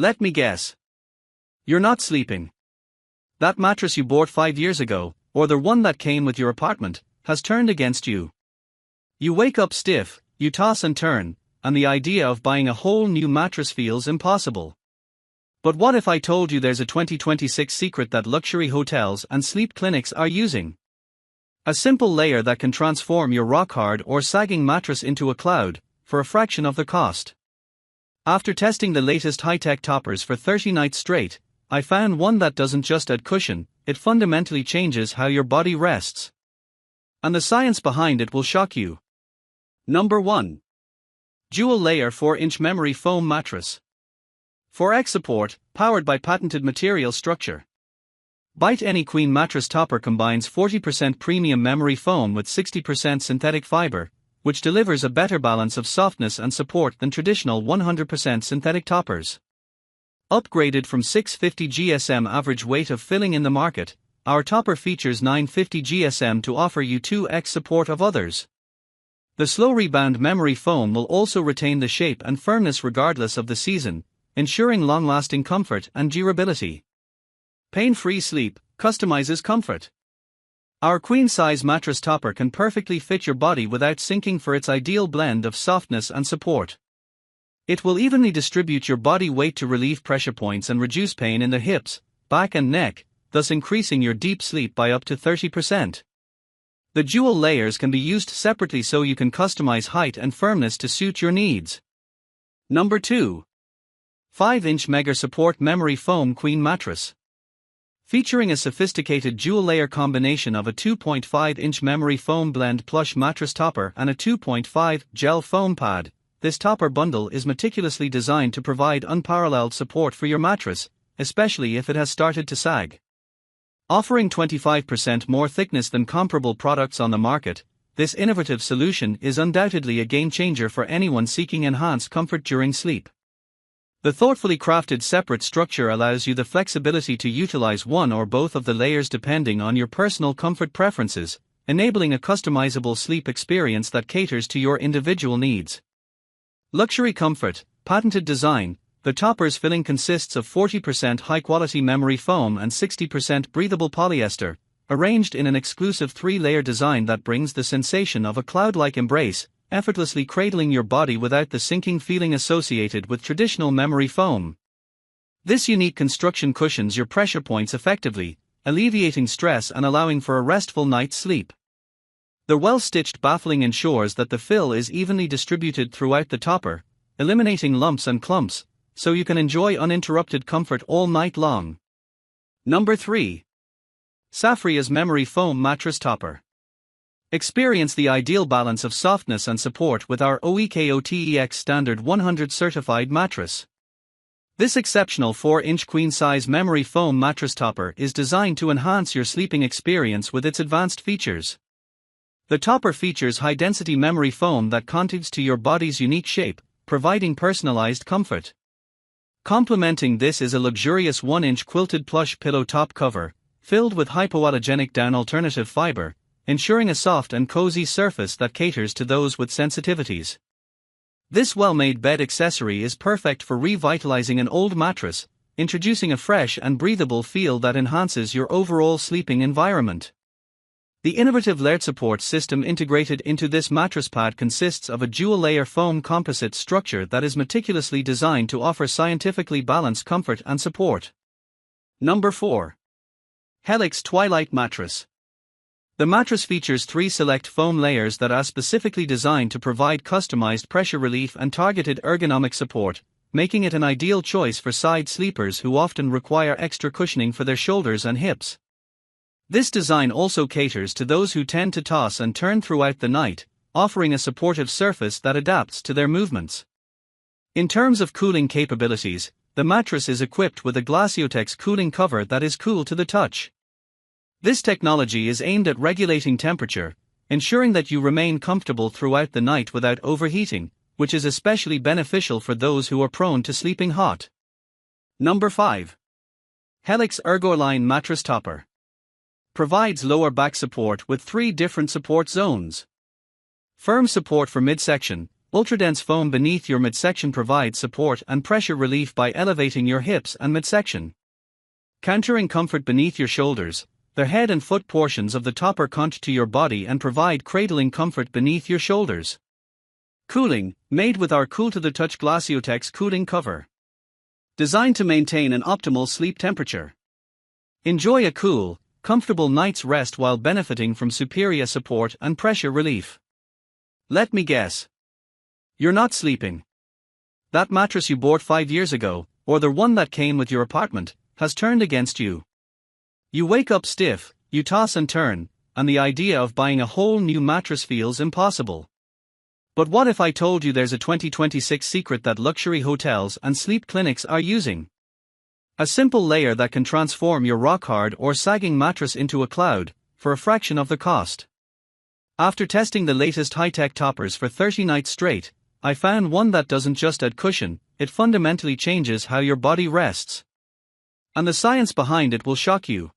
Let me guess. You're not sleeping. That mattress you bought 5 years ago, or the one that came with your apartment, has turned against you. You wake up stiff, you toss and turn, and the idea of buying a whole new mattress feels impossible. But what if I told you there's a 2026 secret that luxury hotels and sleep clinics are using? A simple layer that can transform your rock-hard or sagging mattress into a cloud, for a fraction of the cost. After testing the latest high-tech toppers for 30 nights straight, I found one that doesn't just add cushion, it fundamentally changes how your body rests. And the science behind it will shock you. Number 1. Dual Layer 4-inch Memory Foam Mattress. 4x support, powered by patented material structure. Bite Any Queen mattress topper combines 40% premium memory foam with 60% synthetic fiber, which delivers a better balance of softness and support than traditional 100% synthetic toppers. Upgraded from 650 GSM average weight of filling in the market, our topper features 950 GSM to offer you 2x support of others. The slow rebound memory foam will also retain the shape and firmness regardless of the season, ensuring long-lasting comfort and durability. Pain-free sleep customizes comfort. Our queen-size mattress topper can perfectly fit your body without sinking for its ideal blend of softness and support. It will evenly distribute your body weight to relieve pressure points and reduce pain in the hips, back and neck, thus increasing your deep sleep by up to 30%. The dual layers can be used separately so you can customize height and firmness to suit your needs. Number 2. 5-inch Mega Support Memory Foam Queen Mattress. Featuring a sophisticated dual-layer combination of a 2.5-inch memory foam blend plush mattress topper and a 2.5 gel foam pad, this topper bundle is meticulously designed to provide unparalleled support for your mattress, especially if it has started to sag. Offering 25% more thickness than comparable products on the market, this innovative solution is undoubtedly a game-changer for anyone seeking enhanced comfort during sleep. The thoughtfully crafted separate structure allows you the flexibility to utilize one or both of the layers depending on your personal comfort preferences, enabling a customizable sleep experience that caters to your individual needs. Luxury comfort, patented design. The topper's filling consists of 40% high-quality memory foam and 60% breathable polyester, arranged in an exclusive 3-layer design that brings the sensation of a cloud-like embrace, effortlessly cradling your body without the sinking feeling associated with traditional memory foam. This unique construction cushions your pressure points effectively, alleviating stress and allowing for a restful night's sleep. The well-stitched baffling ensures that the fill is evenly distributed throughout the topper, eliminating lumps and clumps, so you can enjoy uninterrupted comfort all night long. Number 3. SAPHREAS Memory Foam Mattress Topper. Experience the ideal balance of softness and support with our OEKOTEX Standard 100 certified mattress. This exceptional 4-inch queen-size memory foam mattress topper is designed to enhance your sleeping experience with its advanced features. The topper features high-density memory foam that contours to your body's unique shape, providing personalized comfort. Complementing this is a luxurious 1-inch quilted plush pillow top cover, filled with hypoallergenic down alternative fiber, ensuring a soft and cozy surface that caters to those with sensitivities. This well-made bed accessory is perfect for revitalizing an old mattress, introducing a fresh and breathable feel that enhances your overall sleeping environment. The innovative layered support system integrated into this mattress pad consists of a dual-layer foam composite structure that is meticulously designed to offer scientifically balanced comfort and support. Number 4. Helix Twilight Mattress. The mattress features 3 select foam layers that are specifically designed to provide customized pressure relief and targeted ergonomic support, making it an ideal choice for side sleepers who often require extra cushioning for their shoulders and hips. This design also caters to those who tend to toss and turn throughout the night, offering a supportive surface that adapts to their movements. In terms of cooling capabilities, the mattress is equipped with a Glaciotex cooling cover that is cool to the touch. This technology is aimed at regulating temperature, ensuring that you remain comfortable throughout the night without overheating, which is especially beneficial for those who are prone to sleeping hot. Number 5. Helix ErgoAlign Mattress Topper. Provides lower back support with 3 different support zones. Firm support for midsection, ultra-dense foam beneath your midsection provides support and pressure relief by elevating your hips and midsection. Countering comfort beneath your shoulders, the head and foot portions of the top are conked to your body and provide cradling comfort beneath your shoulders. Cooling, made with our cool-to-the-touch Latex cooling cover. Designed to maintain an optimal sleep temperature. Enjoy a cool, comfortable night's rest while benefiting from superior support and pressure relief. Let me guess. You're not sleeping. That mattress you bought 5 years ago, or the one that came with your apartment, has turned against you. You wake up stiff, you toss and turn, and the idea of buying a whole new mattress feels impossible. But what if I told you there's a 2026 secret that luxury hotels and sleep clinics are using? A simple layer that can transform your rock-hard or sagging mattress into a cloud, for a fraction of the cost. After testing the latest high-tech toppers for 30 nights straight, I found one that doesn't just add cushion, it fundamentally changes how your body rests. And the science behind it will shock you.